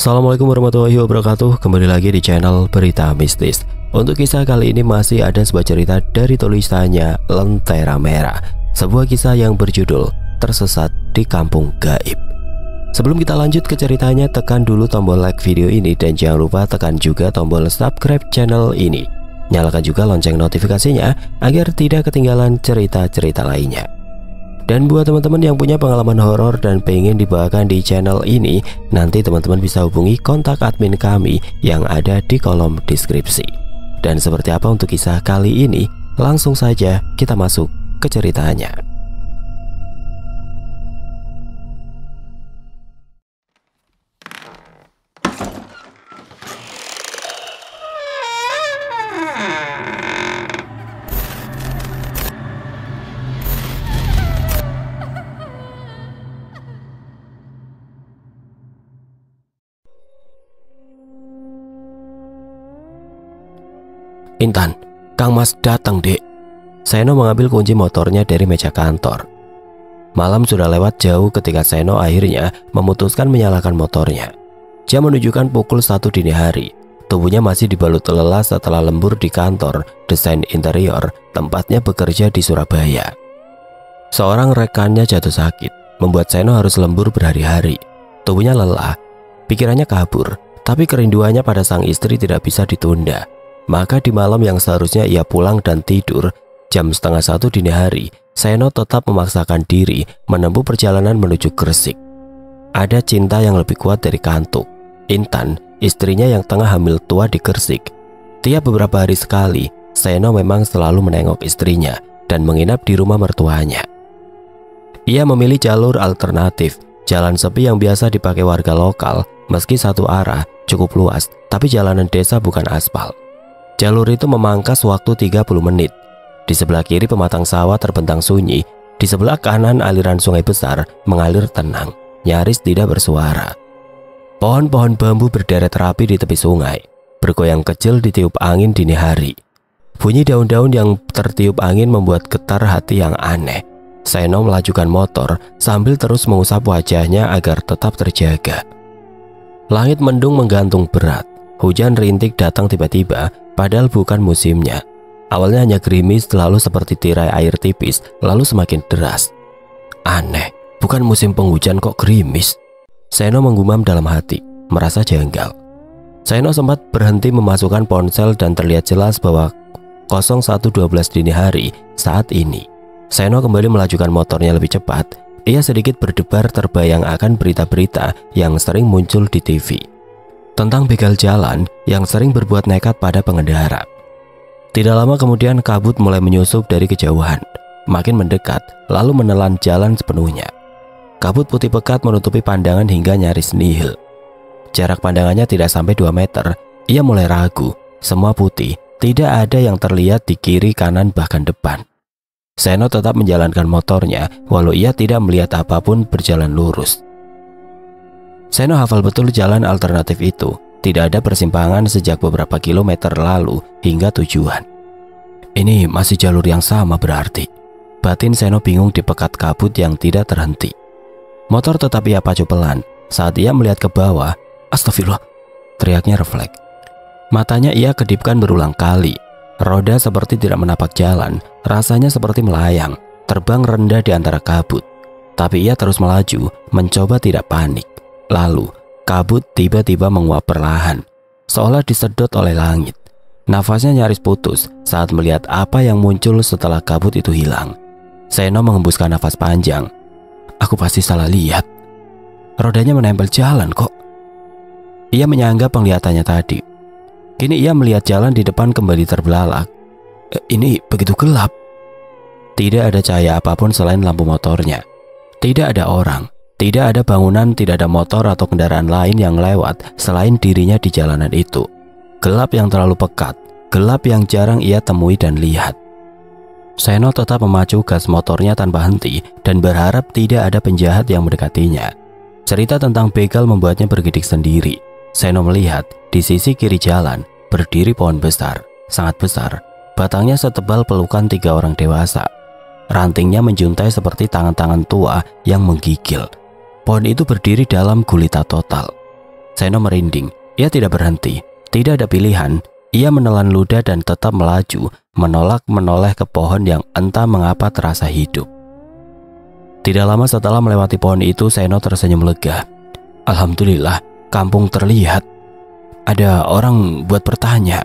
Assalamualaikum warahmatullahi wabarakatuh. Kembali lagi di channel Berita Mistis. Untuk kisah kali ini masih ada sebuah cerita dari tulisannya Lentera Merah. Sebuah kisah yang berjudul Tersesat di Kampung Gaib. Sebelum kita lanjut ke ceritanya, tekan dulu tombol like video ini dan jangan lupa tekan juga tombol subscribe channel ini. Nyalakan juga lonceng notifikasinya agar tidak ketinggalan cerita-cerita lainnya. Dan buat teman-teman yang punya pengalaman horor dan pengen dibawakan di channel ini, nanti teman-teman bisa hubungi kontak admin kami yang ada di kolom deskripsi. Dan seperti apa untuk kisah kali ini, langsung saja kita masuk ke ceritanya. Intan, Kang Mas datang, Dek. Seno mengambil kunci motornya dari meja kantor. Malam sudah lewat jauh ketika Seno akhirnya memutuskan menyalakan motornya. Jam menunjukkan pukul 1 dini hari. Tubuhnya masih dibalut lelah setelah lembur di kantor desain interior tempatnya bekerja di Surabaya. Seorang rekannya jatuh sakit, membuat Seno harus lembur berhari-hari. Tubuhnya lelah, pikirannya kabur, tapi kerinduannya pada sang istri tidak bisa ditunda. Maka di malam yang seharusnya ia pulang dan tidur, jam 12:30 dini hari, Seno tetap memaksakan diri menempuh perjalanan menuju Gresik. Ada cinta yang lebih kuat dari kantuk. Intan, istrinya yang tengah hamil tua di Gresik. Tiap beberapa hari sekali, Seno memang selalu menengok istrinya dan menginap di rumah mertuanya. Ia memilih jalur alternatif, jalan sepi yang biasa dipakai warga lokal, meski satu arah, cukup luas, tapi jalanan desa bukan aspal. Jalur itu memangkas waktu 30 menit. Di sebelah kiri pematang sawah terbentang sunyi, di sebelah kanan aliran sungai besar mengalir tenang, nyaris tidak bersuara. Pohon-pohon bambu berderet rapi di tepi sungai, bergoyang kecil ditiup angin dini hari. Bunyi daun-daun yang tertiup angin membuat getar hati yang aneh. Seno melajukan motor sambil terus mengusap wajahnya agar tetap terjaga. Langit mendung menggantung berat. Hujan rintik datang tiba-tiba, padahal bukan musimnya. Awalnya hanya gerimis, lalu seperti tirai air tipis, lalu semakin deras. Aneh, bukan musim penghujan kok gerimis. Seno menggumam dalam hati, merasa janggal. Seno sempat berhenti memasukkan ponsel dan terlihat jelas bahwa 01.12 dini hari saat ini. Seno kembali melajukan motornya lebih cepat. Ia sedikit berdebar terbayang akan berita-berita yang sering muncul di TV. Tentang begal jalan yang sering berbuat nekat pada pengendara. Tidak lama kemudian kabut mulai menyusup dari kejauhan, makin mendekat lalu menelan jalan sepenuhnya. Kabut putih pekat menutupi pandangan hingga nyaris nihil. Jarak pandangannya tidak sampai 2 meter. Ia mulai ragu, semua putih, tidak ada yang terlihat di kiri, kanan, bahkan depan. Seno tetap menjalankan motornya walau ia tidak melihat apapun berjalan lurus. Seno hafal betul jalan alternatif itu. Tidak ada persimpangan sejak beberapa kilometer lalu hingga tujuan. Ini masih jalur yang sama berarti. Batin Seno bingung di pekat kabut yang tidak terhenti. Motor tetap ia pacu pelan. Saat ia melihat ke bawah, astagfirullah, teriaknya refleks. Matanya ia kedipkan berulang kali. Roda seperti tidak menapak jalan, rasanya seperti melayang, terbang rendah di antara kabut. Tapi ia terus melaju, mencoba tidak panik. Lalu, kabut tiba-tiba menguap perlahan, seolah disedot oleh langit. Nafasnya nyaris putus saat melihat apa yang muncul setelah kabut itu hilang. Seno menghembuskan nafas panjang. Aku pasti salah lihat. Rodanya menempel jalan kok. Ia menyanggah penglihatannya tadi. Kini ia melihat jalan di depan kembali terbelalak. Ini begitu gelap. Tidak ada cahaya apapun selain lampu motornya. Tidak ada orang. Tidak ada bangunan, tidak ada motor atau kendaraan lain yang lewat selain dirinya di jalanan itu. Gelap yang terlalu pekat, gelap yang jarang ia temui dan lihat. Seno tetap memacu gas motornya tanpa henti dan berharap tidak ada penjahat yang mendekatinya. Cerita tentang begal membuatnya bergidik sendiri. Seno melihat di sisi kiri jalan berdiri pohon besar, sangat besar. Batangnya setebal pelukan 3 orang dewasa. Rantingnya menjuntai seperti tangan-tangan tua yang menggigil. Pohon itu berdiri dalam gulita total. Seno merinding. Ia tidak berhenti. Tidak ada pilihan. Ia menelan ludah dan tetap melaju, menoleh ke pohon yang entah mengapa terasa hidup. Tidak lama setelah melewati pohon itu, Seno tersenyum lega. Alhamdulillah, kampung terlihat. Ada orang buat bertanya.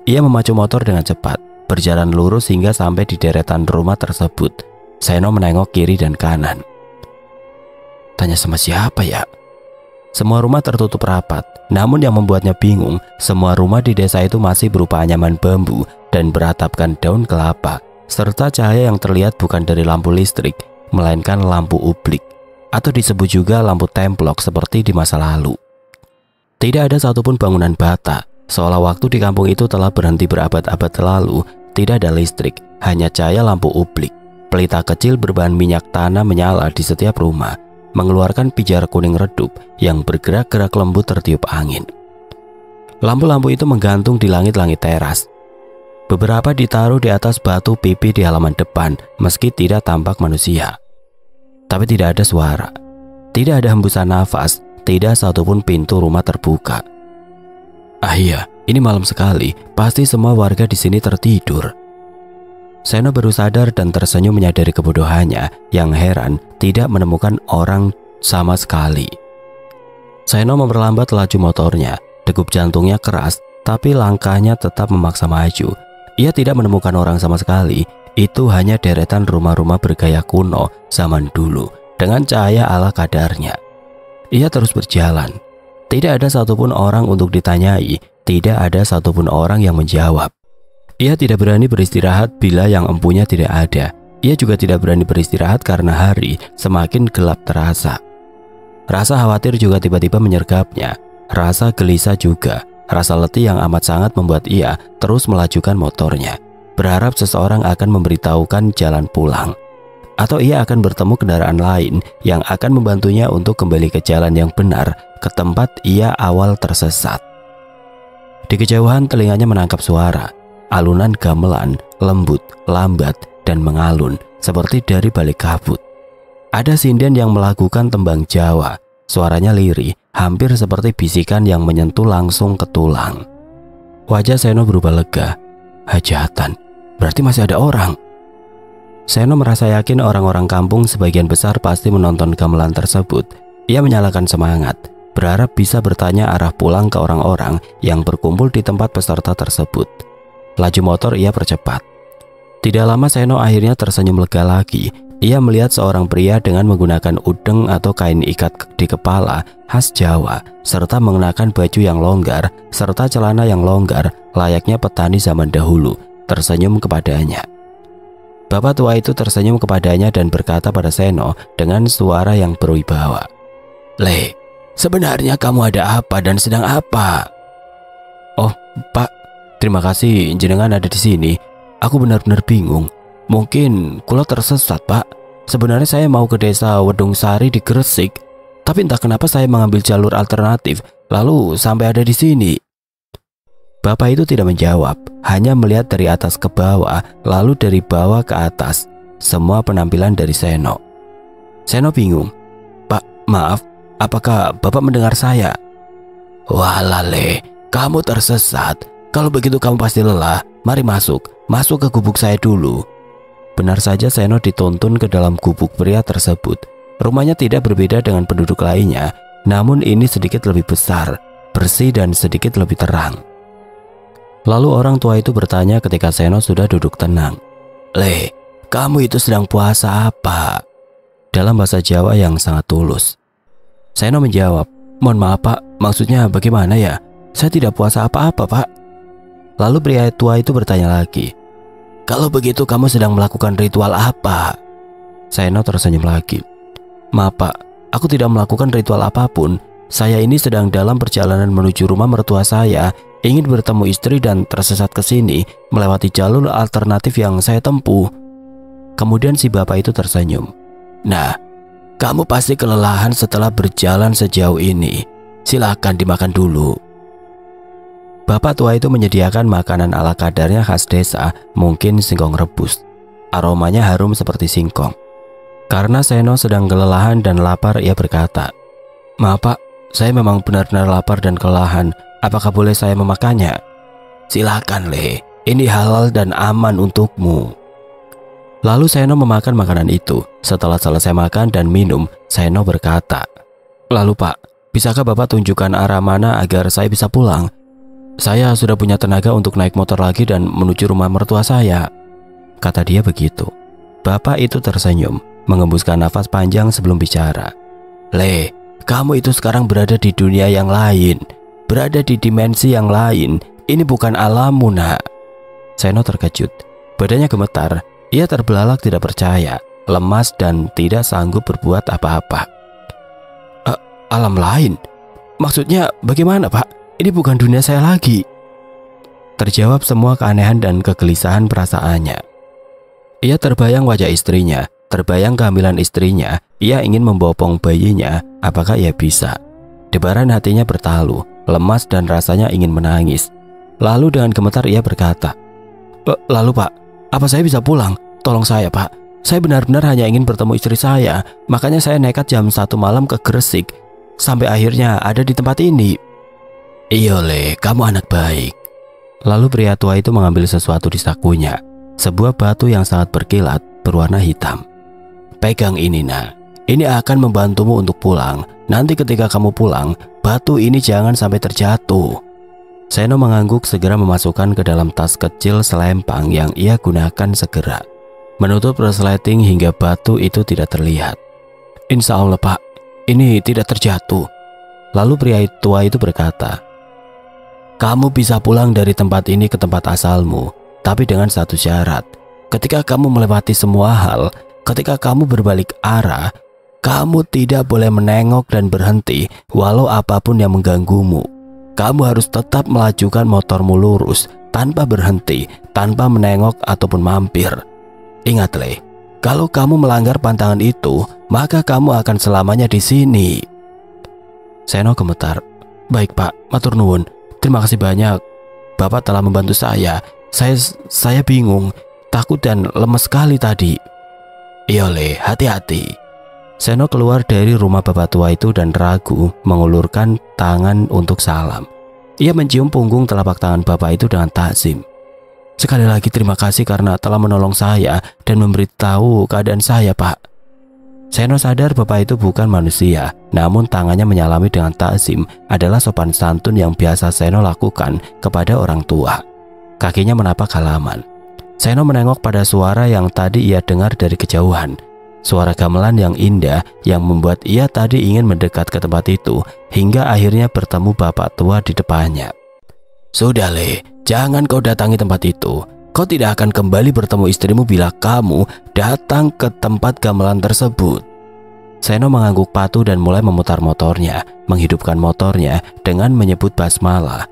Ia memacu motor dengan cepat, berjalan lurus hingga sampai di deretan rumah tersebut. Seno menengok kiri dan kanan. Tanya sama siapa ya? Semua rumah tertutup rapat, namun yang membuatnya bingung, semua rumah di desa itu masih berupa anyaman bambu dan beratapkan daun kelapa, serta cahaya yang terlihat bukan dari lampu listrik, melainkan lampu ublik, atau disebut juga lampu templok seperti di masa lalu. Tidak ada satupun bangunan bata, seolah waktu di kampung itu telah berhenti berabad-abad lalu. Tidak ada listrik, hanya cahaya lampu ublik. Pelita kecil berbahan minyak tanah menyala di setiap rumah, mengeluarkan pijar kuning redup yang bergerak-gerak lembut tertiup angin. Lampu-lampu itu menggantung di langit-langit teras. Beberapa ditaruh di atas batu pipi di halaman depan, meski tidak tampak manusia. Tapi tidak ada suara, tidak ada hembusan nafas, tidak satupun pintu rumah terbuka. Ah iya, ini malam sekali, pasti semua warga di sini tertidur. Seno baru sadar dan tersenyum menyadari kebodohannya, yang heran tidak menemukan orang sama sekali. Seno memperlambat laju motornya, degup jantungnya keras, tapi langkahnya tetap memaksa maju. Ia tidak menemukan orang sama sekali, itu hanya deretan rumah-rumah bergaya kuno zaman dulu, dengan cahaya ala kadarnya. Ia terus berjalan, tidak ada satupun orang untuk ditanyai, tidak ada satupun orang yang menjawab. Ia tidak berani beristirahat bila yang empunya tidak ada. Ia juga tidak berani beristirahat karena hari semakin gelap terasa. Rasa khawatir juga tiba-tiba menyergapnya. Rasa gelisah juga. Rasa letih yang amat sangat membuat ia terus melajukan motornya, berharap seseorang akan memberitahukan jalan pulang. Atau ia akan bertemu kendaraan lain yang akan membantunya untuk kembali ke jalan yang benar, ke tempat ia awal tersesat. Di kejauhan telinganya menangkap suara. Alunan gamelan, lembut, lambat, dan mengalun seperti dari balik kabut. Ada sinden yang melakukan tembang Jawa. Suaranya lirih, hampir seperti bisikan yang menyentuh langsung ke tulang. Wajah Seno berubah lega. Hajatan, berarti masih ada orang. Seno merasa yakin orang-orang kampung sebagian besar pasti menonton gamelan tersebut. Ia menyalakan semangat, berharap bisa bertanya arah pulang ke orang-orang yang berkumpul di tempat peserta tersebut. Laju motor ia percepat. Tidak lama Seno akhirnya tersenyum lega lagi. Ia melihat seorang pria dengan menggunakan udeng atau kain ikat di kepala khas Jawa, serta mengenakan baju yang longgar serta celana yang longgar layaknya petani zaman dahulu, tersenyum kepadanya. Bapak tua itu tersenyum kepadanya dan berkata pada Seno dengan suara yang berwibawa, "Le, sebenarnya kamu ada apa dan sedang apa?" "Oh, Pak, terima kasih jenengan ada di sini. Aku benar-benar bingung. Mungkin kula tersesat, Pak. Sebenarnya saya mau ke desa Wedung Sari di Gresik, tapi entah kenapa saya mengambil jalur alternatif, lalu sampai ada di sini." Bapak itu tidak menjawab, hanya melihat dari atas ke bawah, lalu dari bawah ke atas, semua penampilan dari Seno. Seno bingung. "Pak, maaf, apakah Bapak mendengar saya?" "Walah, Le, kamu tersesat. Kalau begitu kamu pasti lelah. Mari masuk ke gubuk saya dulu." Benar saja Seno dituntun ke dalam gubuk pria tersebut. Rumahnya tidak berbeda dengan penduduk lainnya, namun ini sedikit lebih besar, bersih dan sedikit lebih terang. Lalu orang tua itu bertanya ketika Seno sudah duduk tenang, "Le, kamu itu sedang puasa apa?" dalam bahasa Jawa yang sangat tulus. Seno menjawab, "Mohon maaf, Pak, maksudnya bagaimana ya? Saya tidak puasa apa-apa, Pak." Lalu pria tua itu bertanya lagi, "Kalau begitu kamu sedang melakukan ritual apa?" Seno tersenyum lagi, "Maaf, Pak, aku tidak melakukan ritual apapun. Saya ini sedang dalam perjalanan menuju rumah mertua saya, ingin bertemu istri dan tersesat ke sini melewati jalur alternatif yang saya tempuh." Kemudian si bapak itu tersenyum, "Nah, kamu pasti kelelahan setelah berjalan sejauh ini. Silakan dimakan dulu." Bapak tua itu menyediakan makanan ala kadarnya khas desa, mungkin singkong rebus. Aromanya harum seperti singkong. Karena Seno sedang kelelahan dan lapar, ia berkata, "Maaf, Pak, saya memang benar-benar lapar dan kelelahan. Apakah boleh saya memakannya? Silakan, Le. Ini halal dan aman untukmu. Lalu Seno memakan makanan itu. Setelah selesai makan dan minum, Seno berkata, "Lalu Pak, bisakah Bapak tunjukkan arah mana agar saya bisa pulang? Saya sudah punya tenaga untuk naik motor lagi dan menuju rumah mertua saya," kata dia begitu. Bapak itu tersenyum, mengembuskan nafas panjang sebelum bicara. "Le, kamu itu sekarang berada di dunia yang lain, berada di dimensi yang lain. Ini bukan alammu, Nak." Seno terkejut. Badannya gemetar. Ia terbelalak tidak percaya, lemas dan tidak sanggup berbuat apa-apa. Alam lain? Maksudnya bagaimana, Pak? Ini bukan dunia saya lagi." Terjawab semua keanehan dan kegelisahan perasaannya. Ia terbayang wajah istrinya, terbayang kehamilan istrinya. Ia ingin membopong bayinya. Apakah ia bisa? Debaran hatinya bertalu, lemas dan rasanya ingin menangis. Lalu dengan gemetar ia berkata, "Lalu Pak, apa saya bisa pulang? Tolong saya, Pak. Saya benar-benar hanya ingin bertemu istri saya. Makanya saya nekat jam 1 malam ke Gresik. Sampai akhirnya ada di tempat ini." "Iya, Le, kamu anak baik." Lalu pria tua itu mengambil sesuatu di sakunya. Sebuah batu yang sangat berkilat berwarna hitam. "Pegang ini, Nak. Ini akan membantumu untuk pulang. Nanti ketika kamu pulang, batu ini jangan sampai terjatuh." Seno mengangguk, segera memasukkan ke dalam tas kecil selempang yang ia gunakan segera, menutup resleting hingga batu itu tidak terlihat. "Insya Allah, Pak, ini tidak terjatuh." Lalu pria tua itu berkata, "Kamu bisa pulang dari tempat ini ke tempat asalmu, tapi dengan satu syarat. Ketika kamu melewati semua hal, ketika kamu berbalik arah, kamu tidak boleh menengok dan berhenti walau apapun yang mengganggumu. Kamu harus tetap melajukan motormu lurus, tanpa berhenti, tanpa menengok ataupun mampir. Ingat, Le, kalau kamu melanggar pantangan itu, maka kamu akan selamanya di sini." Seno gemetar. "Baik, Pak, matur nuwun. Terima kasih banyak. Bapak telah membantu saya. Saya bingung, takut dan lemes sekali tadi." "Iya, Le, hati-hati." Seno keluar dari rumah bapak tua itu dan ragu mengulurkan tangan untuk salam. Ia mencium punggung telapak tangan bapak itu dengan takzim. "Sekali lagi terima kasih karena telah menolong saya dan memberitahu keadaan saya, Pak." Seno sadar bapak itu bukan manusia, namun tangannya menyalami dengan takzim adalah sopan santun yang biasa Seno lakukan kepada orang tua. Kakinya menapak halaman. Seno menengok pada suara yang tadi ia dengar dari kejauhan. Suara gamelan yang indah yang membuat ia tadi ingin mendekat ke tempat itu hingga akhirnya bertemu bapak tua di depannya. "Sudah, Le, jangan kau datangi tempat itu. Kau tidak akan kembali bertemu istrimu bila kamu datang ke tempat gamelan tersebut." Seno mengangguk patuh dan mulai memutar motornya, menghidupkan motornya dengan menyebut basmalah.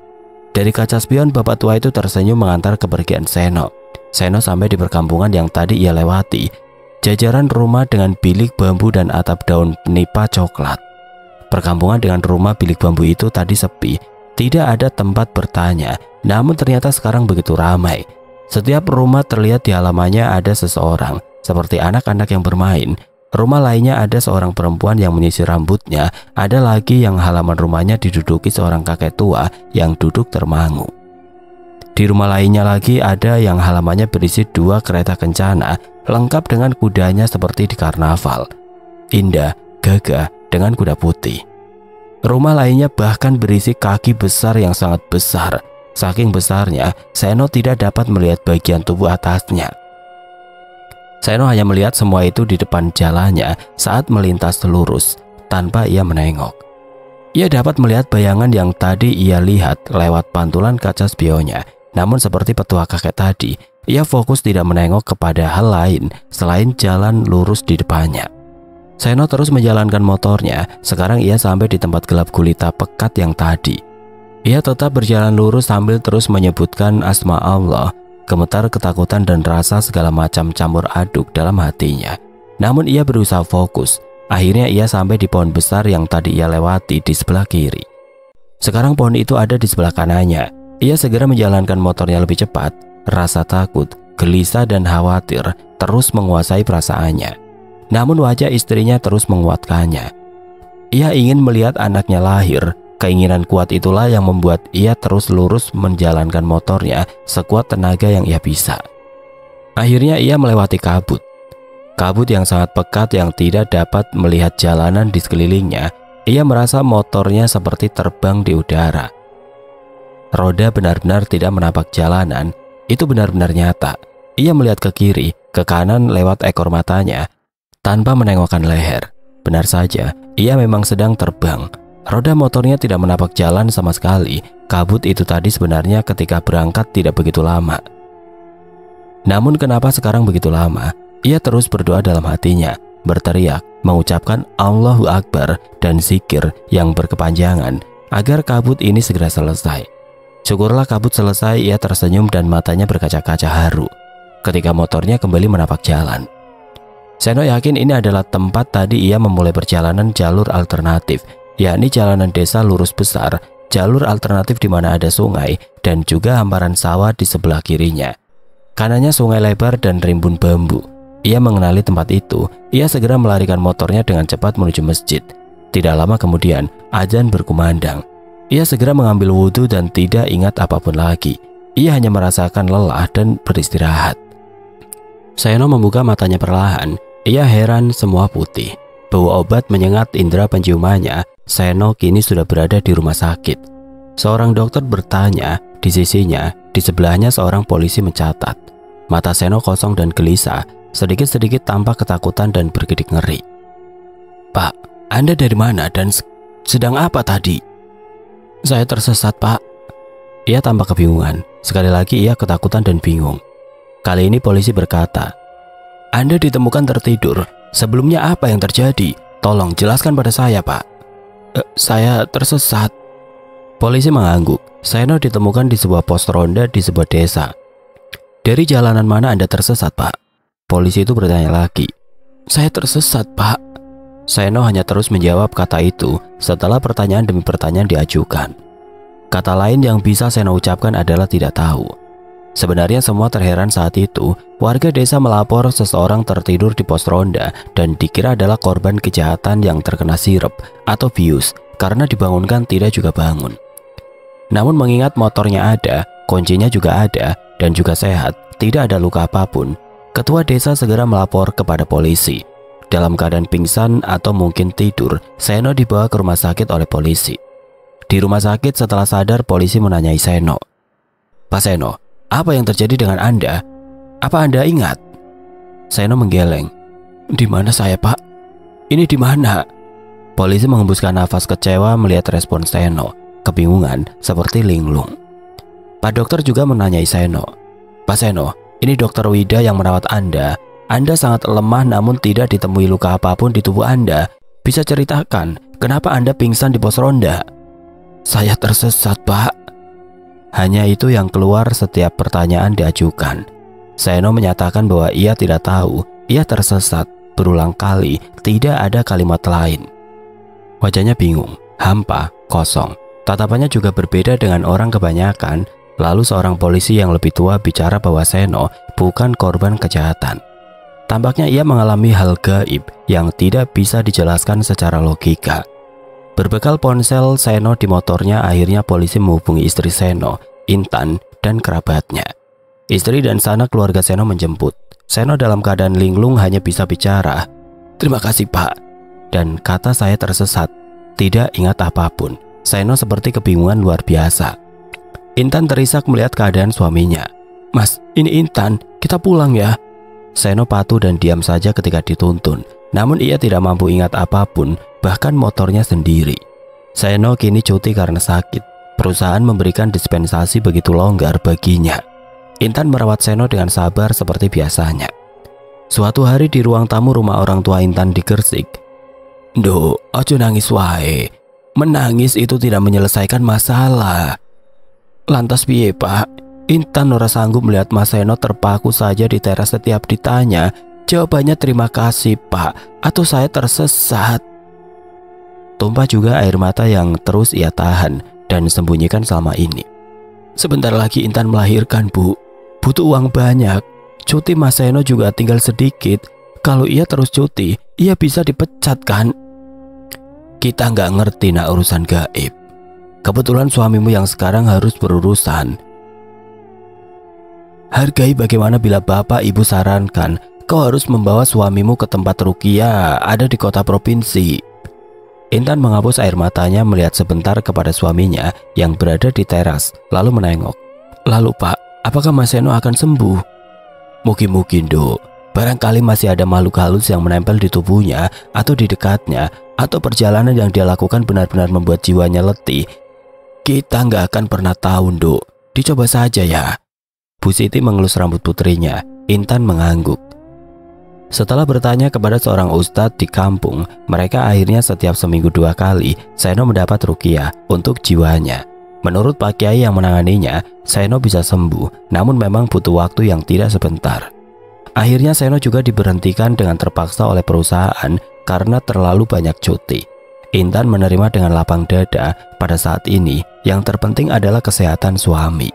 Dari kaca spion bapak tua itu tersenyum mengantar kepergian Seno. Seno sampai di perkampungan yang tadi ia lewati. Jajaran rumah dengan bilik bambu dan atap daun nipa coklat. Perkampungan dengan rumah bilik bambu itu tadi sepi, tidak ada tempat bertanya, namun ternyata sekarang begitu ramai. Setiap rumah terlihat di halamannya ada seseorang, seperti anak-anak yang bermain. Rumah lainnya ada seorang perempuan yang menyisir rambutnya, ada lagi yang halaman rumahnya diduduki seorang kakek tua yang duduk termangu. Di rumah lainnya lagi ada yang halamannya berisi 2 kereta kencana lengkap dengan kudanya seperti di karnaval. Indah, gagah dengan kuda putih. Rumah lainnya bahkan berisi kaki besar yang sangat besar. Saking besarnya, Seno tidak dapat melihat bagian tubuh atasnya. Seno hanya melihat semua itu di depan jalannya saat melintas lurus, tanpa ia menengok. Ia dapat melihat bayangan yang tadi ia lihat lewat pantulan kaca spionnya. Namun seperti petua kakek tadi, ia fokus tidak menengok kepada hal lain selain jalan lurus di depannya. Seno terus menjalankan motornya. Sekarang ia sampai di tempat gelap gulita pekat yang tadi. Ia tetap berjalan lurus sambil terus menyebutkan asma Allah. Gemetar ketakutan dan rasa segala macam campur aduk dalam hatinya. Namun ia berusaha fokus. Akhirnya ia sampai di pohon besar yang tadi ia lewati di sebelah kiri. Sekarang pohon itu ada di sebelah kanannya. Ia segera menjalankan motornya lebih cepat. Rasa takut, gelisah dan khawatir terus menguasai perasaannya. Namun wajah istrinya terus menguatkannya. Ia ingin melihat anaknya lahir. Keinginan kuat itulah yang membuat ia terus lurus menjalankan motornya sekuat tenaga yang ia bisa. Akhirnya ia melewati kabut. Kabut yang sangat pekat yang tidak dapat melihat jalanan di sekelilingnya. Ia merasa motornya seperti terbang di udara. Roda benar-benar tidak menapak jalanan. Itu benar-benar nyata. Ia melihat ke kiri, ke kanan lewat ekor matanya tanpa menengokkan leher. Benar saja, ia memang sedang terbang. Roda motornya tidak menapak jalan sama sekali. Kabut itu tadi sebenarnya ketika berangkat tidak begitu lama. Namun kenapa sekarang begitu lama? Ia terus berdoa dalam hatinya, berteriak, mengucapkan Allahu Akbar dan zikir yang berkepanjangan agar kabut ini segera selesai. Syukurlah kabut selesai, ia tersenyum dan matanya berkaca-kaca haru ketika motornya kembali menapak jalan. Seno yakin ini adalah tempat tadi ia memulai perjalanan jalur alternatif, yakni jalanan desa lurus besar, jalur alternatif di mana ada sungai dan juga hamparan sawah di sebelah kirinya. Kanannya sungai lebar dan rimbun bambu. Ia mengenali tempat itu. Ia segera melarikan motornya dengan cepat menuju masjid. Tidak lama kemudian, azan berkumandang. Ia segera mengambil wudhu dan tidak ingat apapun lagi. Ia hanya merasakan lelah dan beristirahat. Seno membuka matanya perlahan. Ia heran semua putih. Bau obat menyengat indera penciumannya. Seno kini sudah berada di rumah sakit. Seorang dokter bertanya di sisinya. Di sebelahnya seorang polisi mencatat. Mata Seno kosong dan gelisah. Sedikit-sedikit tampak ketakutan dan bergedik ngeri. "Pak, Anda dari mana dan sedang apa tadi?" "Saya tersesat, Pak." Ia tampak kebingungan. Sekali lagi ia ketakutan dan bingung. Kali ini polisi berkata, "Anda ditemukan tertidur. Sebelumnya apa yang terjadi? Tolong jelaskan pada saya, Pak." Saya tersesat." Polisi mengangguk. Seno ditemukan di sebuah pos ronda di sebuah desa. "Dari jalanan mana Anda tersesat, Pak?" Polisi itu bertanya lagi. "Saya tersesat, Pak." Seno hanya terus menjawab kata itu setelah pertanyaan demi pertanyaan diajukan. Kata lain yang bisa Seno ucapkan adalah tidak tahu. Sebenarnya semua terheran saat itu. Warga desa melapor seseorang tertidur di pos ronda dan dikira adalah korban kejahatan yang terkena sirep atau bius karena dibangunkan tidak juga bangun. Namun mengingat motornya ada, kuncinya juga ada, dan juga sehat, tidak ada luka apapun, ketua desa segera melapor kepada polisi. Dalam keadaan pingsan atau mungkin tidur, Seno dibawa ke rumah sakit oleh polisi. Di rumah sakit setelah sadar, polisi menanyai Seno, "Pak Seno, apa yang terjadi dengan Anda? Apa Anda ingat?" Seno menggeleng. "Di mana saya, Pak? Ini di mana?" Polisi menghembuskan nafas kecewa melihat respon Seno, kebingungan seperti linglung. Pak dokter juga menanyai Seno, "Pak Seno, ini dokter Wida yang merawat Anda. Anda sangat lemah namun tidak ditemui luka apapun di tubuh Anda. Bisa ceritakan kenapa Anda pingsan di pos ronda?" "Saya tersesat, Pak." Hanya itu yang keluar setiap pertanyaan diajukan. Seno menyatakan bahwa ia tidak tahu, ia tersesat berulang kali, tidak ada kalimat lain. Wajahnya bingung, hampa, kosong. Tatapannya juga berbeda dengan orang kebanyakan. Lalu seorang polisi yang lebih tua bicara bahwa Seno bukan korban kejahatan. Tampaknya ia mengalami hal gaib yang tidak bisa dijelaskan secara logika. Berbekal ponsel Seno di motornya, akhirnya polisi menghubungi istri Seno, Intan, dan kerabatnya. Istri dan sanak keluarga Seno menjemput. Seno dalam keadaan linglung hanya bisa bicara, "Terima kasih, Pak." Dan kata "saya tersesat." Tidak ingat apapun. Seno seperti kebingungan luar biasa. Intan terisak melihat keadaan suaminya. "Mas, ini Intan, kita pulang ya." Seno patuh dan diam saja ketika dituntun. Namun ia tidak mampu ingat apapun, bahkan motornya sendiri. Seno kini cuti karena sakit. Perusahaan memberikan dispensasi begitu longgar baginya. Intan merawat Seno dengan sabar seperti biasanya. Suatu hari di ruang tamu rumah orang tua Intan di Gresik. "Duh, ojo nangis wae. Menangis itu tidak menyelesaikan masalah." "Lantas piye, Pak?" Intan ora sanggup melihat Mas Seno terpaku saja di teras setiap ditanya. Jawabannya "Terima kasih, Pak," atau "Saya tersesat." Tumpah juga air mata yang terus ia tahan dan sembunyikan selama ini. "Sebentar lagi Intan melahirkan, Bu. Butuh uang banyak. Cuti Mas Seno juga tinggal sedikit. Kalau ia terus cuti, ia bisa dipecat kan?" Kita nggak ngerti nak urusan gaib. Kebetulan suamimu yang sekarang harus berurusan. Hargai bagaimana bila bapak ibu sarankan kau harus membawa suamimu ke tempat ruqyah ada di kota provinsi. Intan menghapus air matanya melihat sebentar kepada suaminya yang berada di teras, lalu menengok. Lalu Pak, apakah Mas Seno akan sembuh? Mungkin Dok. Barangkali masih ada makhluk halus yang menempel di tubuhnya atau di dekatnya, atau perjalanan yang dia lakukan benar-benar membuat jiwanya letih. Kita nggak akan pernah tahu Dok. Dicoba saja ya. Bu Siti mengelus rambut putrinya. Intan mengangguk. Setelah bertanya kepada seorang ustadz di kampung, mereka akhirnya setiap seminggu 2 kali Seno mendapat ruqyah untuk jiwanya. Menurut Pak Kiai yang menanganinya, Seno bisa sembuh, namun memang butuh waktu yang tidak sebentar. Akhirnya Seno juga diberhentikan dengan terpaksa oleh perusahaan karena terlalu banyak cuti. Intan menerima dengan lapang dada. Pada saat ini, yang terpenting adalah kesehatan suami.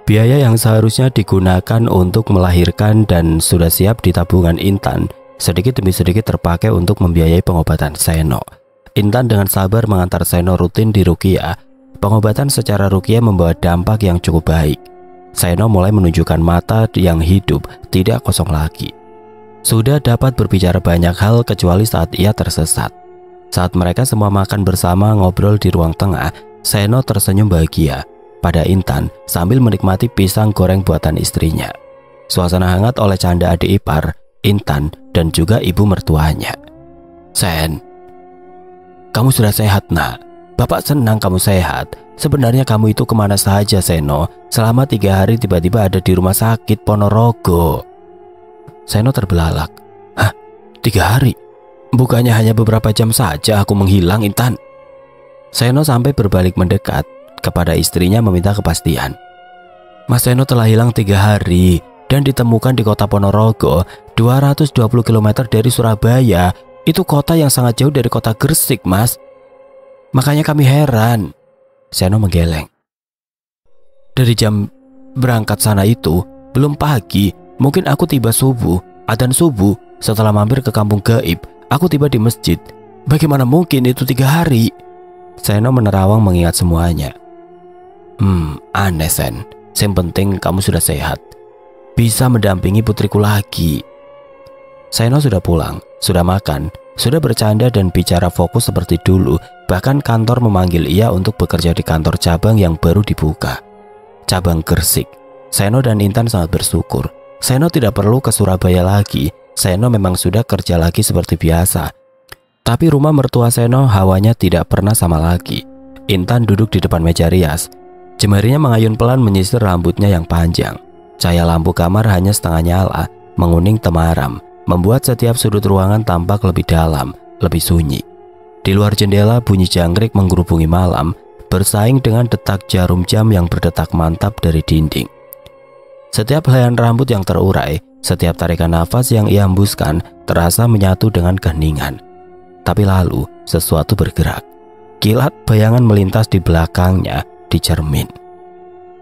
Biaya yang seharusnya digunakan untuk melahirkan dan sudah siap di tabungan Intan, sedikit demi sedikit terpakai untuk membiayai pengobatan Seno. Intan dengan sabar mengantar Seno rutin di ruqyah. Pengobatan secara ruqyah membawa dampak yang cukup baik. Seno mulai menunjukkan mata yang hidup, tidak kosong lagi. Sudah dapat berbicara banyak hal kecuali saat ia tersesat. Saat mereka semua makan bersama ngobrol di ruang tengah, Seno tersenyum bahagia pada Intan sambil menikmati pisang goreng buatan istrinya. Suasana hangat oleh canda adik ipar, Intan, dan juga ibu mertuanya. Sen, kamu sudah sehat nak. Bapak senang kamu sehat. Sebenarnya kamu itu kemana saja Seno? Selama 3 hari tiba-tiba ada di rumah sakit Ponorogo. Seno terbelalak. Hah? 3 hari? Bukannya hanya beberapa jam saja aku menghilang Intan? Seno sampai berbalik mendekat kepada istrinya meminta kepastian. Mas Seno telah hilang 3 hari dan ditemukan di kota Ponorogo, 220 km dari Surabaya. Itu kota yang sangat jauh dari kota Gresik, Mas. Makanya kami heran. Seno menggeleng. Dari jam berangkat sana itu belum pagi, mungkin aku tiba subuh, adzan subuh. Setelah mampir ke kampung gaib, aku tiba di masjid. Bagaimana mungkin itu 3 hari? Seno menerawang mengingat semuanya. Aneh Sen. Yang penting kamu sudah sehat, bisa mendampingi putriku lagi. Seno sudah pulang, sudah makan, sudah bercanda dan bicara fokus seperti dulu. Bahkan kantor memanggil ia untuk bekerja di kantor cabang yang baru dibuka, cabang Gresik. Seno dan Intan sangat bersyukur. Seno tidak perlu ke Surabaya lagi. Seno memang sudah kerja lagi seperti biasa. Tapi rumah mertua Seno hawanya tidak pernah sama lagi. Intan duduk di depan meja rias. Jemarinya mengayun pelan menyisir rambutnya yang panjang. Cahaya lampu kamar hanya setengah nyala, menguning temaram, membuat setiap sudut ruangan tampak lebih dalam, lebih sunyi. Di luar jendela bunyi jangkrik menggerubungi malam, bersaing dengan detak jarum jam yang berdetak mantap dari dinding. Setiap helaian rambut yang terurai, setiap tarikan nafas yang ia hembuskan terasa menyatu dengan keheningan. Tapi lalu sesuatu bergerak. Kilat bayangan melintas di belakangnya, di cermin.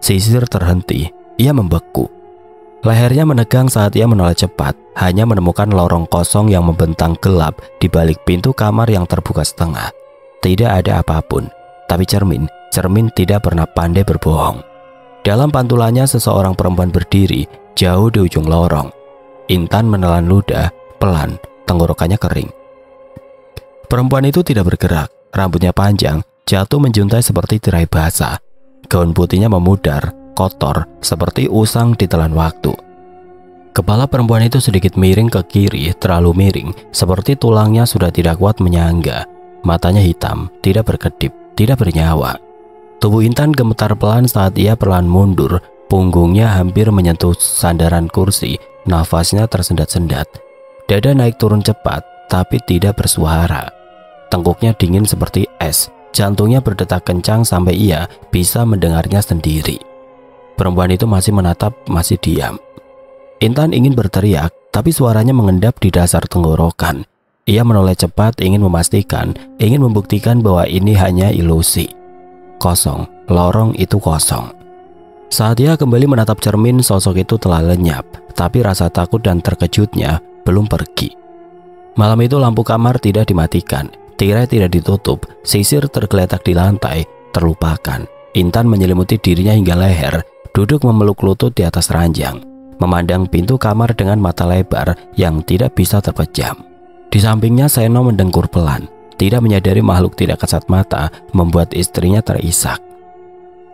Sisir terhenti, ia membeku. Lehernya menegang saat ia menoleh cepat, hanya menemukan lorong kosong yang membentang gelap di balik pintu kamar yang terbuka setengah. Tidak ada apapun, tapi cermin tidak pernah pandai berbohong. Dalam pantulannya seseorang perempuan berdiri jauh di ujung lorong. Intan menelan ludah, pelan, tenggorokannya kering. Perempuan itu tidak bergerak, rambutnya panjang, jatuh menjuntai seperti tirai basah. Gaun putihnya memudar, kotor, seperti usang ditelan waktu. Kepala perempuan itu sedikit miring ke kiri, terlalu miring, seperti tulangnya sudah tidak kuat menyangga. Matanya hitam, tidak berkedip, tidak bernyawa. Tubuh Intan gemetar pelan saat ia perlahan mundur, punggungnya hampir menyentuh sandaran kursi, nafasnya tersendat-sendat. Dada naik turun cepat, tapi tidak bersuara. Tengkuknya dingin seperti es, jantungnya berdetak kencang sampai ia bisa mendengarnya sendiri. Perempuan itu masih menatap, masih diam. Intan ingin berteriak, tapi suaranya mengendap di dasar tenggorokan. Ia menoleh cepat, ingin memastikan, ingin membuktikan bahwa ini hanya ilusi. Kosong, lorong itu kosong. Saat ia kembali menatap cermin, sosok itu telah lenyap, tapi rasa takut dan terkejutnya belum pergi. Malam itu lampu kamar tidak dimatikan. Tirai tidak ditutup, sisir tergeletak di lantai, terlupakan. Intan menyelimuti dirinya hingga leher, duduk memeluk lutut di atas ranjang, memandang pintu kamar dengan mata lebar yang tidak bisa terpejam. Di sampingnya Seno mendengkur pelan, tidak menyadari makhluk tidak kasat mata membuat istrinya terisak.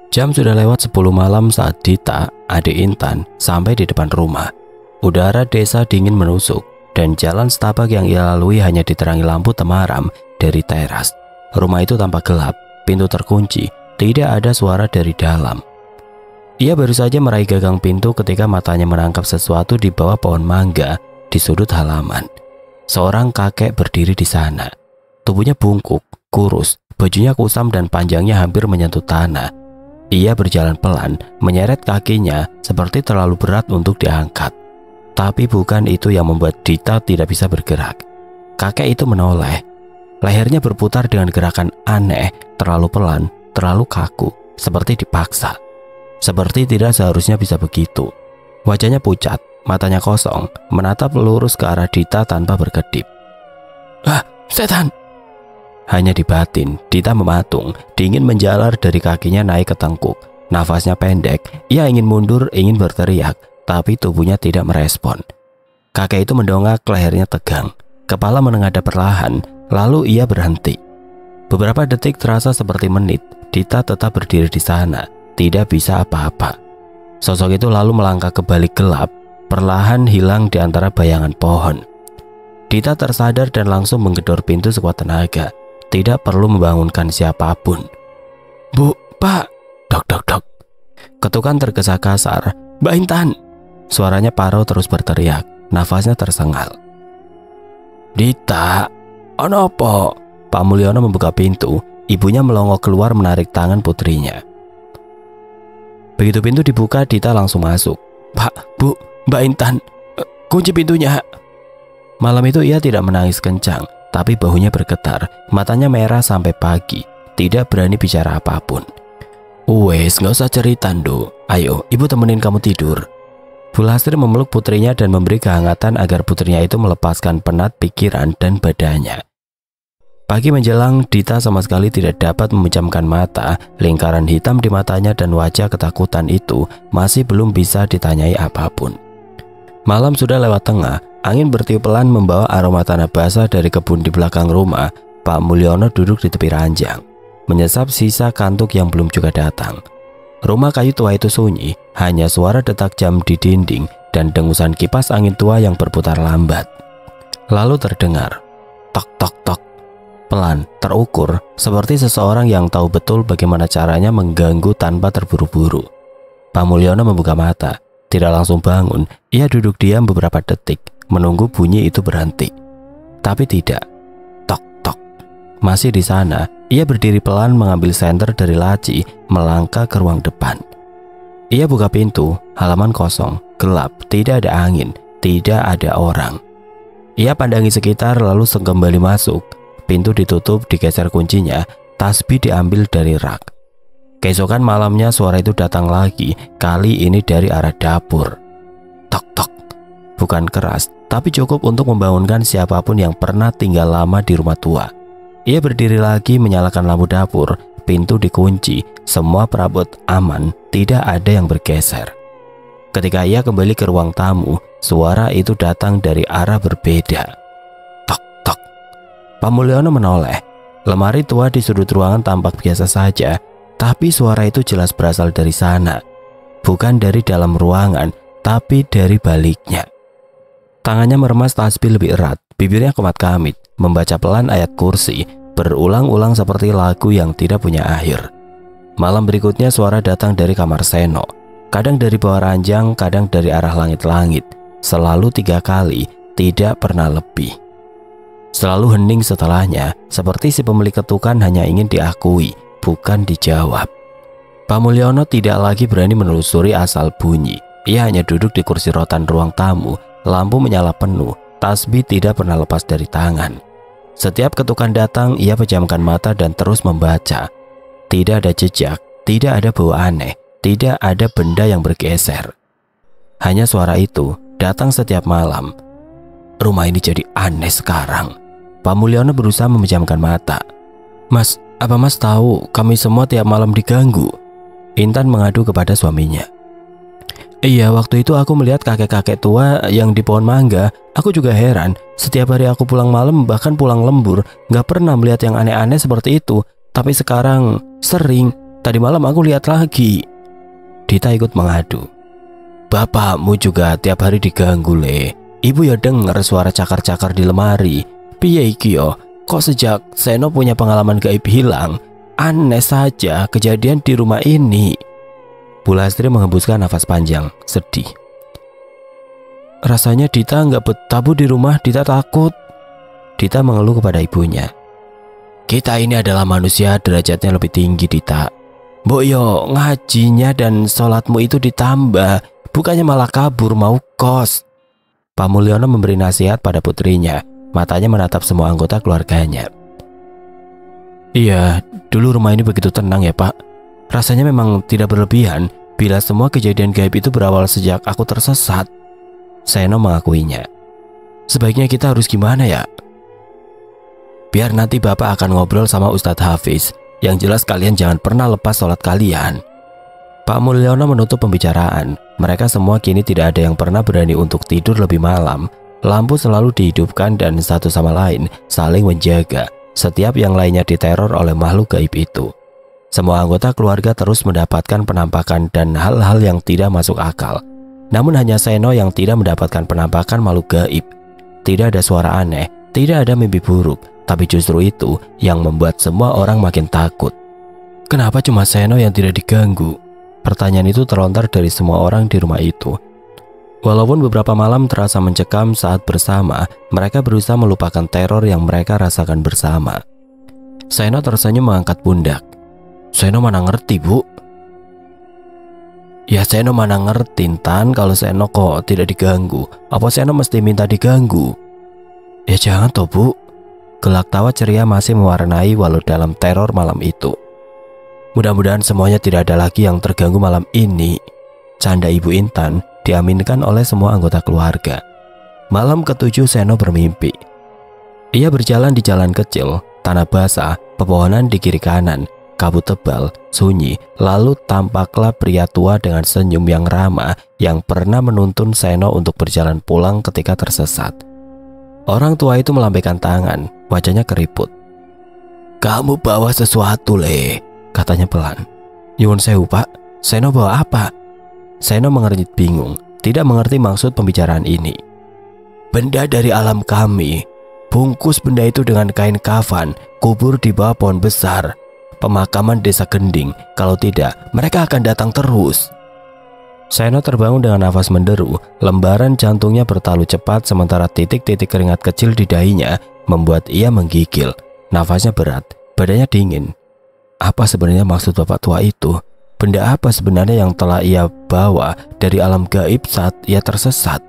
Jam sudah lewat 10 malam saat Dita, adik Intan, sampai di depan rumah. Udara desa dingin menusuk, dan jalan setapak yang ia lalui hanya diterangi lampu temaram dari teras. Rumah itu tampak gelap, pintu terkunci, tidak ada suara dari dalam. Ia baru saja meraih gagang pintu ketika matanya menangkap sesuatu di bawah pohon mangga di sudut halaman. Seorang kakek berdiri di sana. Tubuhnya bungkuk, kurus, bajunya kusam dan panjangnya hampir menyentuh tanah. Ia berjalan pelan, menyeret kakinya seperti terlalu berat untuk diangkat. Tapi bukan itu yang membuat Dita tidak bisa bergerak. Kakek itu menoleh. Lehernya berputar dengan gerakan aneh, terlalu pelan, terlalu kaku, seperti dipaksa. Seperti tidak seharusnya bisa begitu. Wajahnya pucat, matanya kosong, menatap lurus ke arah Dita tanpa berkedip. "Ah, setan!" Hanya di batin, Dita mematung, dingin menjalar dari kakinya naik ke tengkuk. Nafasnya pendek, ia ingin mundur, ingin berteriak, tapi tubuhnya tidak merespon. Kakek itu mendongak, lehernya tegang, kepala menengadah perlahan, lalu ia berhenti. Beberapa detik terasa seperti menit. Dita tetap berdiri di sana, tidak bisa apa-apa. Sosok itu lalu melangkah ke balik gelap, perlahan hilang di antara bayangan pohon. Dita tersadar dan langsung menggedor pintu sekuat tenaga, tidak perlu membangunkan siapapun. "Bu, Pak!" Dok, dok, dok. Ketukan tergesa kasar. "Mbak Intan!" Suaranya Paro terus berteriak, nafasnya tersengal. "Dita, ono apa?" Pak Mulyono membuka pintu, ibunya melongo keluar menarik tangan putrinya. Begitu pintu dibuka, Dita langsung masuk. "Pak, Bu, Mbak Intan, kunci pintunya." Malam itu ia tidak menangis kencang, tapi bahunya bergetar, matanya merah sampai pagi, tidak berani bicara apapun. "Wes, nggak usah cerita, Ndo. Ayo, ibu temenin kamu tidur." Bu Lastri memeluk putrinya dan memberi kehangatan agar putrinya itu melepaskan penat pikiran dan badannya. Pagi menjelang, Dita sama sekali tidak dapat memejamkan mata. Lingkaran hitam di matanya dan wajah ketakutan itu masih belum bisa ditanyai apapun. Malam sudah lewat tengah, angin bertiup pelan membawa aroma tanah basah dari kebun di belakang rumah. Pak Mulyono duduk di tepi ranjang, menyesap sisa kantuk yang belum juga datang. Rumah kayu tua itu sunyi, hanya suara detak jam di dinding dan dengusan kipas angin tua yang berputar lambat. Lalu terdengar tok tok tok, pelan, terukur, seperti seseorang yang tahu betul bagaimana caranya mengganggu tanpa terburu-buru. Pak Mulyono membuka mata, tidak langsung bangun. Ia duduk diam beberapa detik, menunggu bunyi itu berhenti. Tapi tidak. Tok tok. Masih di sana. Ia berdiri pelan mengambil senter dari laci, melangkah ke ruang depan. Ia buka pintu, halaman kosong, gelap, tidak ada angin, tidak ada orang. Ia pandangi sekitar lalu kembali masuk. Pintu ditutup, digeser kuncinya, tasbih diambil dari rak. Keesokan malamnya suara itu datang lagi, kali ini dari arah dapur. Tok tok. Bukan keras, tapi cukup untuk membangunkan siapapun yang pernah tinggal lama di rumah tua. Ia berdiri lagi menyalakan lampu dapur, pintu dikunci, semua perabot aman, tidak ada yang bergeser. Ketika ia kembali ke ruang tamu, suara itu datang dari arah berbeda. Tok tok. Pak Mulyono menoleh. Lemari tua di sudut ruangan tampak biasa saja, tapi suara itu jelas berasal dari sana. Bukan dari dalam ruangan, tapi dari baliknya. Tangannya meremas tasbih lebih erat, bibirnya komat kamit, membaca pelan ayat kursi, berulang-ulang seperti lagu yang tidak punya akhir. Malam berikutnya suara datang dari kamar Seno, kadang dari bawah ranjang, kadang dari arah langit-langit, selalu 3 kali, tidak pernah lebih. Selalu hening setelahnya, seperti si pemilik ketukan hanya ingin diakui, bukan dijawab. Pak Mulyono tidak lagi berani menelusuri asal bunyi. Ia hanya duduk di kursi rotan ruang tamu, lampu menyala penuh, tasbih tidak pernah lepas dari tangan. Setiap ketukan datang, ia pejamkan mata dan terus membaca. Tidak ada jejak, tidak ada bau aneh, tidak ada benda yang bergeser. Hanya suara itu datang setiap malam. Rumah ini jadi aneh sekarang. Pak Mulyono berusaha memejamkan mata. Mas, apa Mas tahu kami semua tiap malam diganggu? Intan mengadu kepada suaminya. Iya, waktu itu aku melihat kakek-kakek tua yang di pohon mangga. Aku juga heran, setiap hari aku pulang malam, bahkan pulang lembur, gak pernah melihat yang aneh-aneh seperti itu. Tapi sekarang sering, tadi malam aku lihat lagi. Dita ikut mengadu. Bapakmu juga tiap hari diganggu, Le. Ibu ya dengar suara cakar-cakar di lemari. Piye iki yo? Kok sejak Seno punya pengalaman gaib hilang, aneh saja kejadian di rumah ini. Bu Lastri menghembuskan nafas panjang, sedih. Rasanya Dita nggak betah Bu di rumah, Dita takut. Dita mengeluh kepada ibunya. Kita ini adalah manusia derajatnya lebih tinggi, Dita. Mbok yo ngajinya dan sholatmu itu ditambah, bukannya malah kabur mau kos. Pak Mulyono memberi nasihat pada putrinya, matanya menatap semua anggota keluarganya. Iya, dulu rumah ini begitu tenang ya Pak. Rasanya memang tidak berlebihan bila semua kejadian gaib itu berawal sejak aku tersesat. Seno mengakuinya. Sebaiknya kita harus gimana ya? Biar nanti Bapak akan ngobrol sama Ustadz Hafiz. Yang jelas kalian jangan pernah lepas sholat kalian. Pak Mulyono menutup pembicaraan. Mereka semua kini tidak ada yang pernah berani untuk tidur lebih malam. Lampu selalu dihidupkan dan satu sama lain saling menjaga. Setiap yang lainnya diteror oleh makhluk gaib itu. Semua anggota keluarga terus mendapatkan penampakan dan hal-hal yang tidak masuk akal. Namun hanya Seno yang tidak mendapatkan penampakan makhluk gaib. Tidak ada suara aneh, tidak ada mimpi buruk, tapi justru itu yang membuat semua orang makin takut. Kenapa cuma Seno yang tidak diganggu? Pertanyaan itu terlontar dari semua orang di rumah itu. Walaupun beberapa malam terasa mencekam saat bersama, mereka berusaha melupakan teror yang mereka rasakan bersama. Seno tersenyum mengangkat pundak. Seno mana ngerti Bu? Ya Seno mana ngerti Tan kalau Seno kok tidak diganggu. Apa Seno mesti minta diganggu? Ya jangan toh Bu. Gelak tawa ceria masih mewarnai walau dalam teror malam itu. Mudah-mudahan semuanya tidak ada lagi yang terganggu malam ini. Canda Ibu Intan diaminkan oleh semua anggota keluarga. Malam ketujuh Seno bermimpi. Ia berjalan di jalan kecil, tanah basah, pepohonan di kiri kanan. Kabut tebal, sunyi, lalu tampaklah pria tua dengan senyum yang ramah yang pernah menuntun Seno untuk berjalan pulang ketika tersesat. Orang tua itu melambaikan tangan, wajahnya keriput. Kamu bawa sesuatu, Le, katanya pelan. Nyuwun sewu Pak, Seno bawa apa? Seno mengernyit bingung, tidak mengerti maksud pembicaraan ini. Benda dari alam kami, bungkus benda itu dengan kain kafan, kubur di bawah pohon besar. Pemakaman desa Gending, kalau tidak mereka akan datang terus. Seno terbangun dengan nafas menderu, lembaran jantungnya bertalu cepat sementara titik-titik keringat kecil di dahinya membuat ia menggigil. Nafasnya berat, badannya dingin. Apa sebenarnya maksud bapak tua itu? Benda apa sebenarnya yang telah ia bawa dari alam gaib saat ia tersesat?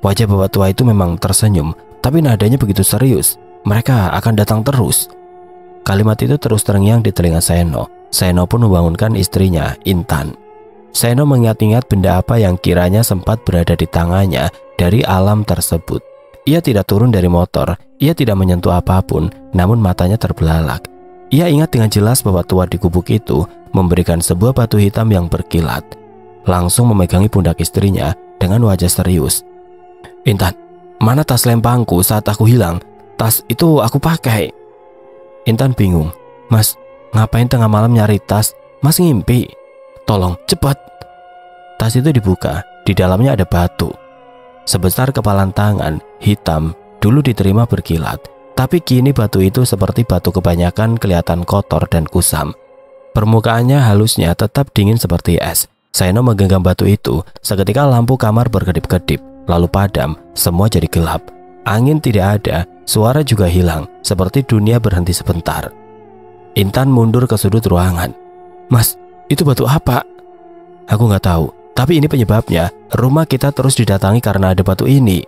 Wajah bapak tua itu memang tersenyum, tapi nadanya begitu serius. Mereka akan datang terus. Kalimat itu terus terngiang di telinga Seno. Seno pun membangunkan istrinya, Intan. Seno mengingat-ingat benda apa yang kiranya sempat berada di tangannya dari alam tersebut. Ia tidak turun dari motor, ia tidak menyentuh apapun, namun matanya terbelalak. Ia ingat dengan jelas bahwa tua di gubuk itu memberikan sebuah batu hitam yang berkilat. Langsung memegangi pundak istrinya dengan wajah serius. Intan, mana tas lempangku saat aku hilang? Tas itu aku pakai. Intan bingung. Mas, ngapain tengah malam nyari tas? Mas ngimpi. Tolong, cepat. Tas itu dibuka. Di dalamnya ada batu. Sebesar kepalan tangan, hitam, dulu diterima berkilat. Tapi kini batu itu seperti batu kebanyakan kelihatan kotor dan kusam. Permukaannya halusnya tetap dingin seperti es. Seno menggenggam batu itu. Seketika lampu kamar berkedip-kedip. Lalu padam, semua jadi gelap. Angin tidak ada, suara juga hilang, seperti dunia berhenti sebentar. Intan mundur ke sudut ruangan. Mas, itu batu apa? Aku nggak tahu, tapi ini penyebabnya. Rumah kita terus didatangi karena ada batu ini.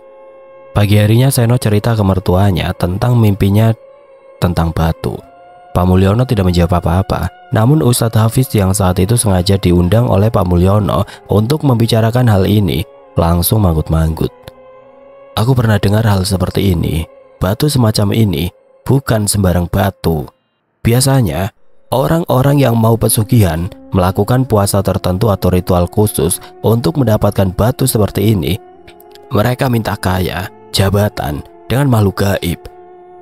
Pagi harinya Seno cerita ke mertuanya tentang mimpinya tentang batu. Pak Mulyono tidak menjawab apa-apa. Namun Ustadz Hafiz yang saat itu sengaja diundang oleh Pak Mulyono untuk membicarakan hal ini langsung manggut-manggut. Aku pernah dengar hal seperti ini. batu semacam ini bukan sembarang batu. Biasanya, orang-orang yang mau pesugihan melakukan puasa tertentu atau ritual khusus untuk mendapatkan batu seperti ini. Mereka minta kaya, jabatan, dengan makhluk gaib,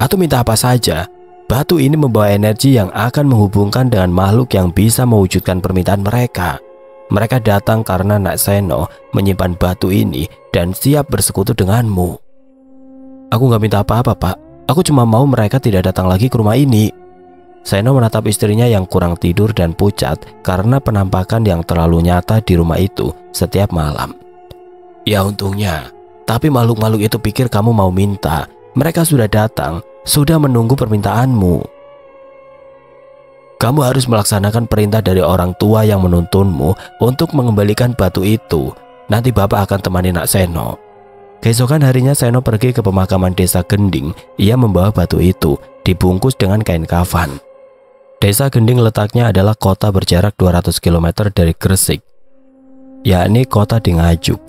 atau minta apa saja. Batu ini membawa energi yang akan menghubungkan dengan makhluk yang bisa mewujudkan permintaan mereka. Mereka datang karena Nak Seno menyimpan batu ini dan siap bersekutu denganmu. Aku gak minta apa-apa, Pak. Aku cuma mau mereka tidak datang lagi ke rumah ini. Seno menatap istrinya yang kurang tidur dan pucat karena penampakan yang terlalu nyata di rumah itu setiap malam. Ya untungnya, tapi makhluk-makhluk itu pikir kamu mau minta. Mereka sudah datang, sudah menunggu permintaanmu. Kamu harus melaksanakan perintah dari orang tua yang menuntunmu untuk mengembalikan batu itu. Nanti Bapak akan temani Nak Seno. Keesokan harinya Seno pergi ke pemakaman desa Gending. Ia membawa batu itu, dibungkus dengan kain kafan. Desa Gending letaknya adalah kota berjarak 200 km dari Gresik, yakni kota di Ngajuk.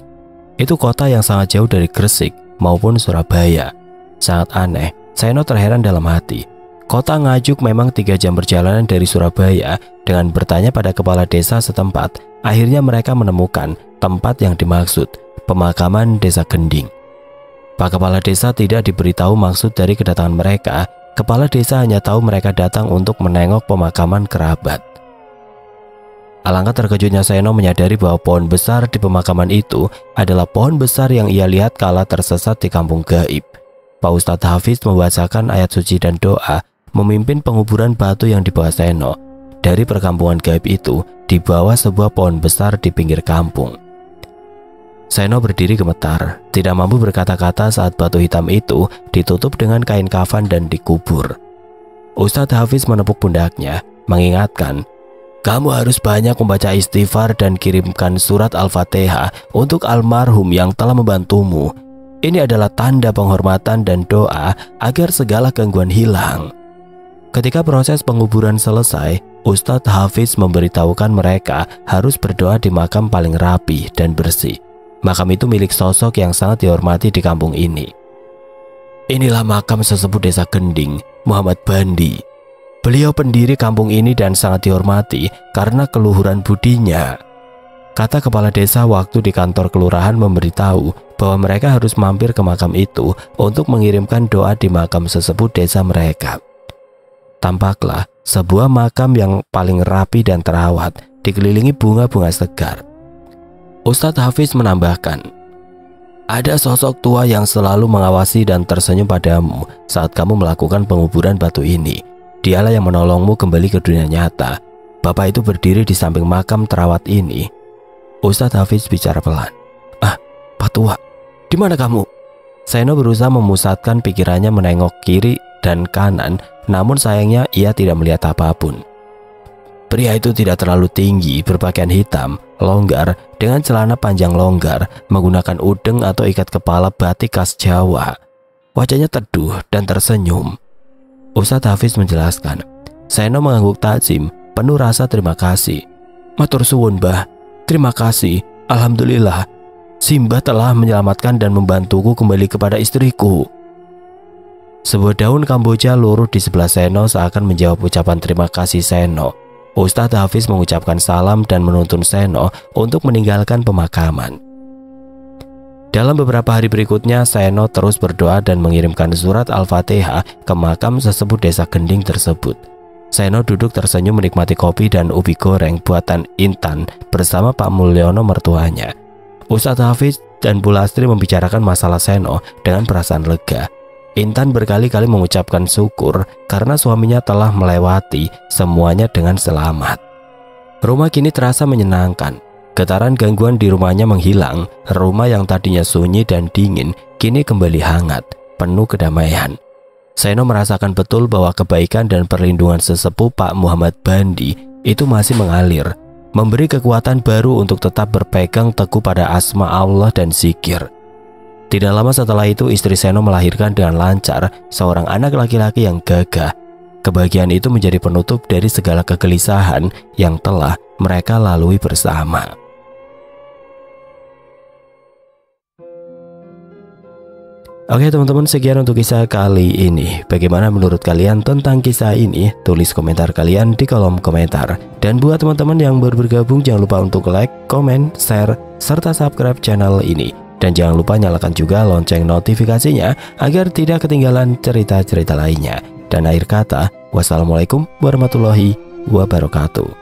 Itu kota yang sangat jauh dari Gresik maupun Surabaya. Sangat aneh, Seno terheran dalam hati. Kota Ngajuk memang 3 jam perjalanan dari Surabaya. Dengan bertanya pada kepala desa setempat, akhirnya mereka menemukan tempat yang dimaksud, pemakaman desa Gending. Pak Kepala Desa tidak diberitahu maksud dari kedatangan mereka. Kepala desa hanya tahu mereka datang untuk menengok pemakaman kerabat. Alangkah terkejutnya Seno menyadari bahwa pohon besar di pemakaman itu adalah pohon besar yang ia lihat kala tersesat di kampung gaib. Pak Ustadz Hafiz membacakan ayat suci dan doa, memimpin penguburan batu yang dibawa Seno. Dari perkampungan gaib itu, di bawah sebuah pohon besar di pinggir kampung. Seno berdiri gemetar, tidak mampu berkata-kata saat batu hitam itu ditutup dengan kain kafan dan dikubur. Ustadz Hafiz menepuk pundaknya, mengingatkan, kamu harus banyak membaca istighfar dan kirimkan surat Al-Fatihah untuk almarhum yang telah membantumu. Ini adalah tanda penghormatan dan doa agar segala gangguan hilang. Ketika proses penguburan selesai, Ustadz Hafiz memberitahukan mereka harus berdoa di makam paling rapi dan bersih. Makam itu milik sosok yang sangat dihormati di kampung ini. Inilah makam sesepuh desa Gending, Muhammad Bandi. Beliau pendiri kampung ini dan sangat dihormati karena keluhuran budinya. Kata kepala desa waktu di kantor kelurahan memberitahu bahwa mereka harus mampir ke makam itu untuk mengirimkan doa di makam sesepuh desa mereka. Tampaklah sebuah makam yang paling rapi dan terawat, dikelilingi bunga-bunga segar. Ustadz Hafiz menambahkan, ada sosok tua yang selalu mengawasi dan tersenyum padamu saat kamu melakukan penguburan batu ini. Dialah yang menolongmu kembali ke dunia nyata. Bapak itu berdiri di samping makam terawat ini. Ustadz Hafiz bicara pelan. Pak Tua, di mana kamu? Seno berusaha memusatkan pikirannya menengok kiri dan kanan, namun sayangnya ia tidak melihat apapun. Pria itu tidak terlalu tinggi, berpakaian hitam, longgar, dengan celana panjang longgar, menggunakan udeng atau ikat kepala batik khas Jawa. Wajahnya teduh dan tersenyum. Ustadz Hafiz menjelaskan. Seno mengangguk takzim, penuh rasa terima kasih. Matur suwun, Mbah. Terima kasih. Alhamdulillah. Simbah telah menyelamatkan dan membantuku kembali kepada istriku. Sebuah daun Kamboja luruh di sebelah Seno seakan menjawab ucapan terima kasih Seno. Ustadz Hafiz mengucapkan salam dan menuntun Seno untuk meninggalkan pemakaman. Dalam beberapa hari berikutnya, Seno terus berdoa dan mengirimkan surat Al-Fatihah ke makam sesepuh desa Gending tersebut. Seno duduk tersenyum menikmati kopi dan ubi goreng buatan Intan bersama Pak Mulyono mertuanya. Ustadz Hafiz dan Bu Lastri membicarakan masalah Seno dengan perasaan lega. Intan berkali-kali mengucapkan syukur karena suaminya telah melewati semuanya dengan selamat. Rumah kini terasa menyenangkan. Getaran gangguan di rumahnya menghilang. Rumah yang tadinya sunyi dan dingin kini kembali hangat, penuh kedamaian. Seno merasakan betul bahwa kebaikan dan perlindungan sesepuh Pak Muhammad Bandi itu masih mengalir, memberi kekuatan baru untuk tetap berpegang teguh pada asma Allah dan zikir. Tidak lama setelah itu istri Seno melahirkan dengan lancar seorang anak laki-laki yang gagah. Kebahagiaan itu menjadi penutup dari segala kegelisahan yang telah mereka lalui bersama. Oke teman-teman, sekian untuk kisah kali ini. Bagaimana menurut kalian tentang kisah ini? Tulis komentar kalian di kolom komentar. Dan buat teman-teman yang baru bergabung, jangan lupa untuk like, komen, share, serta subscribe channel ini. Dan jangan lupa nyalakan juga lonceng notifikasinya agar tidak ketinggalan cerita-cerita lainnya. Dan akhir kata, wassalamualaikum warahmatullahi wabarakatuh.